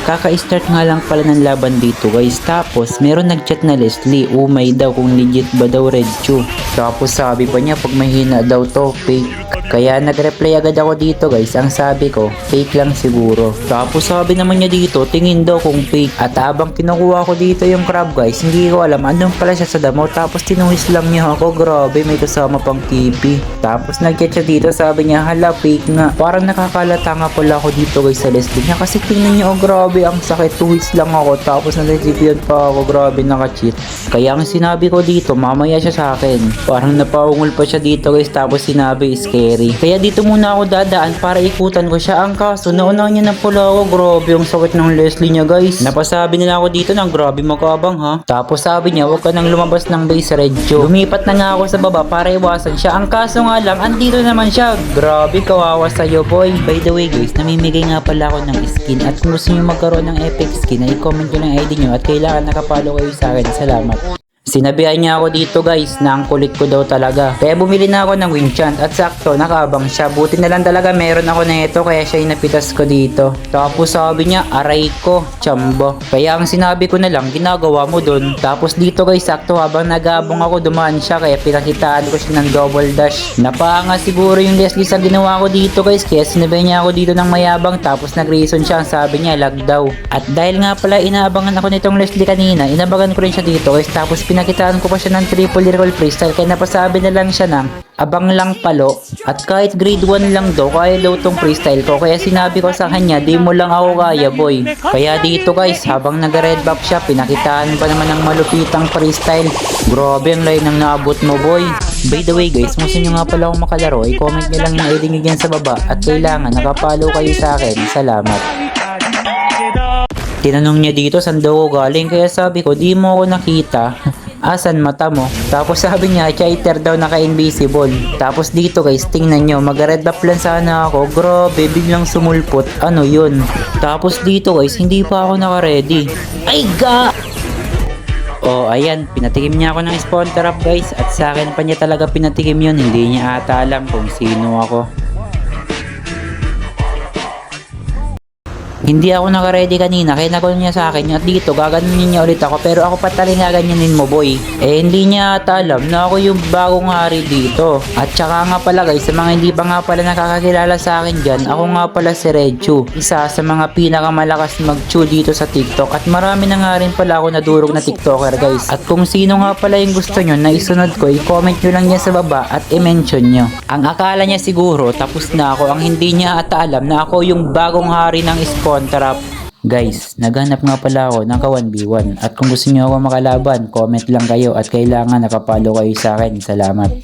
Kaka-start nga lang pala ng laban dito guys. Tapos meron nag-chat na Leslie, umay daw kung legit ba daw Red Chu. Tapos sabi pa niya pag mahina daw to, fake. Kaya nag-reply agad ako dito guys. Ang sabi ko, fake lang siguro. Tapos sabi naman niya dito, tingin daw kung fake. At habang kinukuha ko dito yung crab guys, hindi ko alam andun pala siya sa damo. Tapos tinuwis lang niya ako, grabe may kasama pang kipi. Tapos nag-chat siya dito, sabi niya, hala fake nga. Parang nakakalata nga pala ako dito guys sa Leslie niya. Kasi tingnan niyo, oh grabe ang sakit, tuwis lang ako. Tapos nalisipian pa ako, grabe naka-cheat. Kaya ang sinabi ko dito, mamaya siya sa akin. Parang napaungol pa siya dito guys. Tapos sinabi, scary. Kaya dito muna ako dadaan para ikutan ko siya. Ang kaso, nauna niya na pala ako. Grabe yung sakit ng Leslie niya guys. Napasabi nila ako dito ng grabe makabang ha. Tapos sabi niya, huwag ka nang lumabas ng base Red Chu. Lumipat na nga ako sa baba para iwasan siya. Ang kaso nga lang, andito naman siya. Grabe, kawawa sa'yo boy. By the way guys, namimigay nga pala ako ng skin. At kung gusto nyo magkaroon ng epic skin, ay i-comment ko ng ID nyo. At kailangan nakapalo kayo sa akin. Salamat. Sinabihan niya ako dito guys na ang kulit ko daw talaga. Kaya bumili na ako ng Winchant at sakto nakaabang siya. Buti na lang talaga meron ako na ito kaya siya inapitas ko dito. Tapos sabi niya, aray ko, chambo. Kaya ang sinabi ko na lang, ginagawa mo dun. Tapos dito guys, sakto habang nag-aabang ako dumaan siya kaya pinakitaan ko siya ng double dash. Napanga siguro yung Leslie sa ginawa ko dito guys kaya sinabihan niya ako dito ng mayabang tapos nag-reason siya. Ang sabi niya, lag daw. At dahil nga pala inaabangan ako nitong Leslie kanina, inabangan ko rin siya dito guys tapos pinakitaan ko pa siya ng triple recall freestyle kaya napasabi na lang siya ng abang lang palo at kahit grade 1 lang daw kaya daw tong freestyle ko kaya sinabi ko sa kanya di mo lang ako kaya boy. Kaya dito guys habang nag-red buff siya pinakitaan pa naman ng malupitang freestyle. Grabe ang line ng naabot mo boy. By the way guys, kung gusto nyo nga pala akong makalaro i-comment nyo lang yung ID nyo dyan sa baba at kailangan nakapalo kayo sa akin. Salamat. Tinanong niya dito saan daw ako galing kaya sabi ko di mo ako nakita. Asan mata mo? Tapos sabi niya cheater daw naka-invisible. Tapos dito guys tingnan nyo mag-red buff lang sana ako. Grabe biglang sumulpot. Ano yun? Tapos dito guys hindi pa ako naka-ready. Ay ga! Oh ayan pinatikim niya ako ng spawn trap guys. At sa akin pa niya talaga pinatikim yun. Hindi niya ata alam kung sino ako. Hindi ako naka-ready kanina kaya nagulo niya sa akin at dito gaganunin niya ulit ako pero ako pataling gaganyanin mo boy. Eh hindi niya ata alam na ako yung bagong hari dito. At saka nga pala guys sa mga hindi pa nga pala nakakakilala sa akin dyan, ako nga pala si Red Chu. Isa sa mga pinakamalakas mag-chew dito sa TikTok at marami na nga rin pala ako nadurog na TikToker guys. At kung sino nga pala yung gusto nyo na isunod ko, i-comment nyo lang yan sa baba at i-mention nyo. Ang akala niya siguro tapos na ako, ang hindi niya ata alam na ako yung bagong hari ng spawn trap. Guys, naghanap nga pala ako ng ka 1v1 at kung gusto niyo ako makalaban, comment lang kayo at kailangan nakapalo kayo sa akin. Salamat.